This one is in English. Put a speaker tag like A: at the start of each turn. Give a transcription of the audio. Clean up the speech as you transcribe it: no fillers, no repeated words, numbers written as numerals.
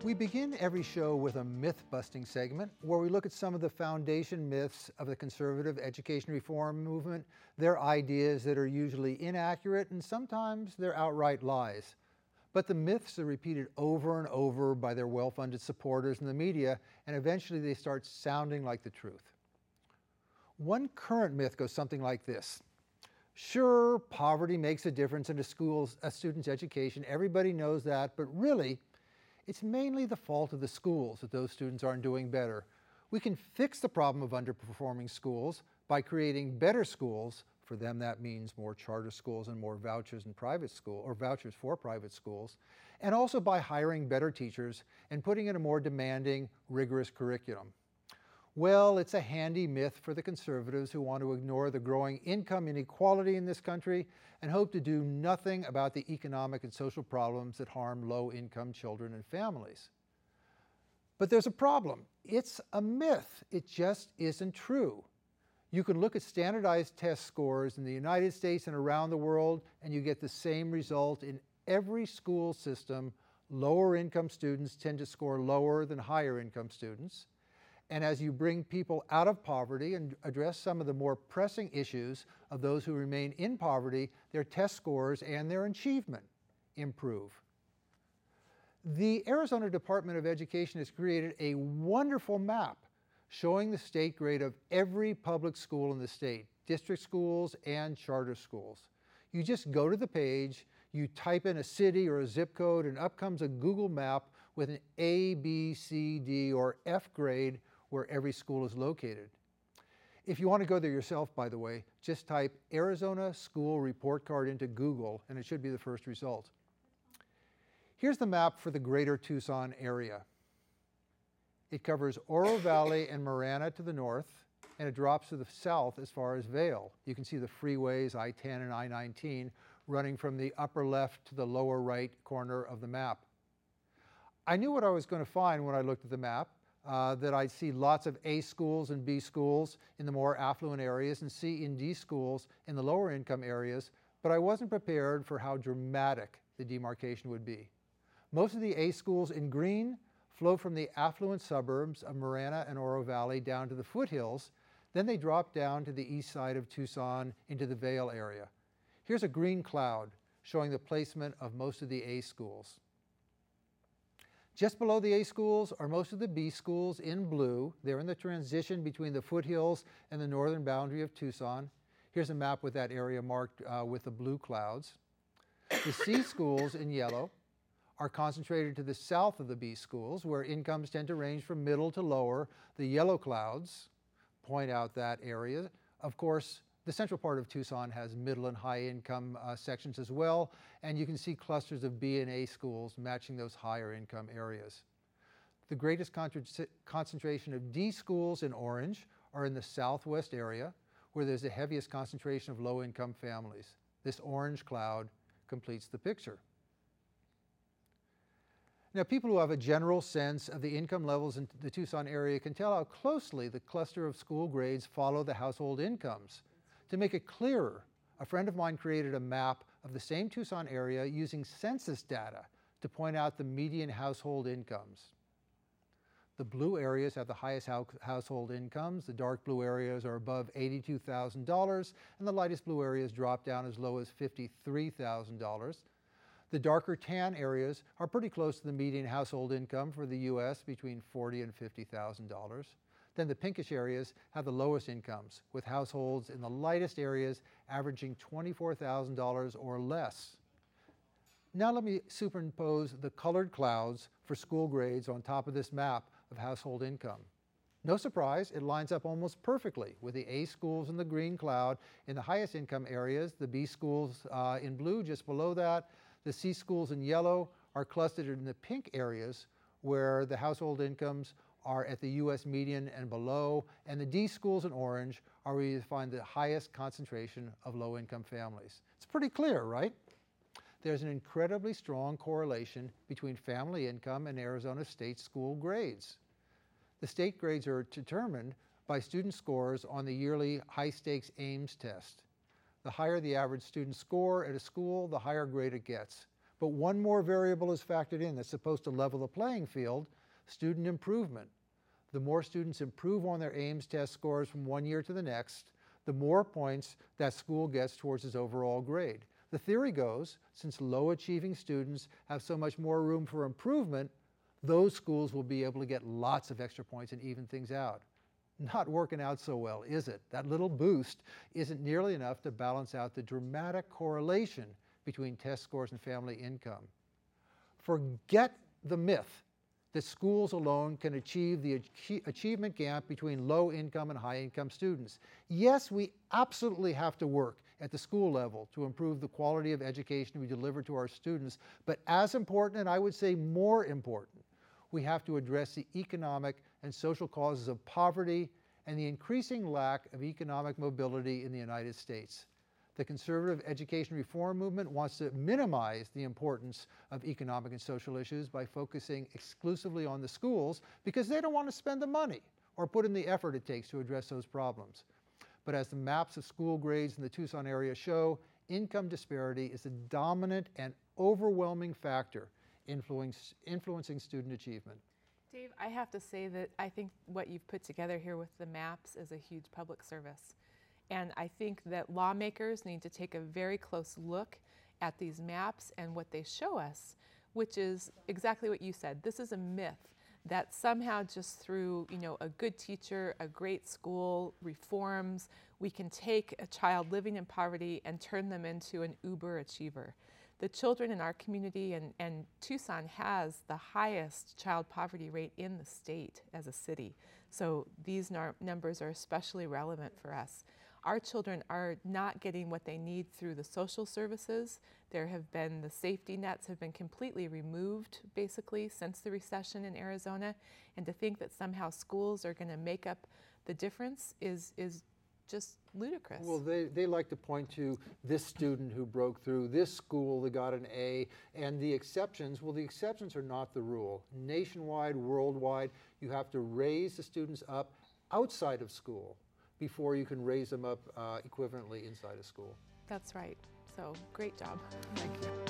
A: We begin every show with a myth-busting segment where we look at some of the foundation myths of the conservative education reform movement. They're ideas that are usually inaccurate and sometimes they're outright lies. But the myths are repeated over and over by their well-funded supporters in the media, and eventually they start sounding like the truth. One current myth goes something like this. Sure, poverty makes a difference in a student's education. Everybody knows that, but really, it's mainly the fault of the schools that those students aren't doing better. We can fix the problem of underperforming schools by creating better schools. For them, that means more charter schools and more vouchers in private school, or vouchers for private schools, and also by hiring better teachers and putting in a more demanding, rigorous curriculum. Well, it's a handy myth for the conservatives who want to ignore the growing income inequality in this country and hope to do nothing about the economic and social problems that harm low-income children and families. But there's a problem. It's a myth. It just isn't true. You can look at standardized test scores in the United States and around the world, and you get the same result in every school system. Lower income students tend to score lower than higher income students. And as you bring people out of poverty and address some of the more pressing issues of those who remain in poverty, their test scores and their achievement improve. The Arizona Department of Education has created a wonderful map showing the state grade of every public school in the state, district schools and charter schools. You just go to the page, you type in a city or a zip code, and up comes a Google map with an A, B, C, D, or F grade where every school is located. If you want to go there yourself, by the way, just type Arizona School Report Card into Google and it should be the first result. Here's the map for the greater Tucson area. It covers Oro Valley and Marana to the north, and it drops to the south as far as Vail. You can see the freeways I-10 and I-19 running from the upper left to the lower right corner of the map. I knew what I was going to find when I looked at the map. That I'd see lots of A schools and B schools in the more affluent areas and C and D schools in the lower income areas, but I wasn't prepared for how dramatic the demarcation would be. Most of the A schools in green flow from the affluent suburbs of Marana and Oro Valley down to the foothills, then they drop down to the east side of Tucson into the Vail area. Here's a green cloud showing the placement of most of the A schools. Just below the A schools are most of the B schools in blue. They're in the transition between the foothills and the northern boundary of Tucson. Here's a map with that area marked with the blue clouds. The C schools in yellow are concentrated to the south of the B schools, where incomes tend to range from middle to lower. The yellow clouds point out that area. Of course, the central part of Tucson has middle and high income sections as well, and you can see clusters of B and A schools matching those higher income areas. The greatest concentration of D schools in orange are in the southwest area, where there's the heaviest concentration of low income families. This orange cloud completes the picture. Now, people who have a general sense of the income levels in the Tucson area can tell how closely the cluster of school grades follow the household incomes. To make it clearer, a friend of mine created a map of the same Tucson area using census data to point out the median household incomes. The blue areas have the highest household incomes. The dark blue areas are above $82,000, and the lightest blue areas drop down as low as $53,000. The darker tan areas are pretty close to the median household income for the U.S., between $40,000 and $50,000. Then the pinkish areas have the lowest incomes, with households in the lightest areas averaging $24,000 or less. Now let me superimpose the colored clouds for school grades on top of this map of household income. No surprise, it lines up almost perfectly with the A schools in the green cloud in the highest income areas, the B schools in blue just below that. The C schools in yellow are clustered in the pink areas where the household incomes are at the U.S. median and below, and the D schools in orange are where you find the highest concentration of low-income families. It's pretty clear, right? There's an incredibly strong correlation between family income and Arizona state school grades. The state grades are determined by student scores on the yearly high-stakes Ames test. The higher the average student score at a school, the higher grade it gets. But one more variable is factored in that's supposed to level the playing field: student improvement. The more students improve on their Ames test scores from one year to the next, the more points that school gets towards its overall grade. The theory goes, since low-achieving students have so much more room for improvement, those schools will be able to get lots of extra points and even things out. Not working out so well, is it? That little boost isn't nearly enough to balance out the dramatic correlation between test scores and family income. Forget the myth that schools alone can achieve the achievement gap between low-income and high-income students. Yes, we absolutely have to work at the school level to improve the quality of education we deliver to our students, but as important, and I would say more important, we have to address the economic and social causes of poverty and the increasing lack of economic mobility in the United States. The conservative education reform movement wants to minimize the importance of economic and social issues by focusing exclusively on the schools because they don't want to spend the money or put in the effort it takes to address those problems. But as the maps of school grades in the Tucson area show, income disparity is the dominant and overwhelming factor influencing student achievement.
B: Dave, I have to say that I think what you've put together here with the maps is a huge public service. And I think that lawmakers need to take a very close look at these maps and what they show us, which is exactly what you said. This is a myth that somehow just through, a good teacher, a great school, reforms, we can take a child living in poverty and turn them into an uber achiever. The children in our community and Tucson has the highest child poverty rate in the state as a city. So these numbers are especially relevant for us. Our children are not getting what they need through the social services. The safety nets have been completely removed basically since the recession in Arizona. And to think that somehow schools are going to make up the difference is just ludicrous.
A: Well, they like to point to this student who broke through, this school that got an A, and the exceptions. Well, the exceptions are not the rule. Nationwide, worldwide, you have to raise the students up outside of school before you can raise them up equivalently inside of school.
B: That's right. So great job. Thank you.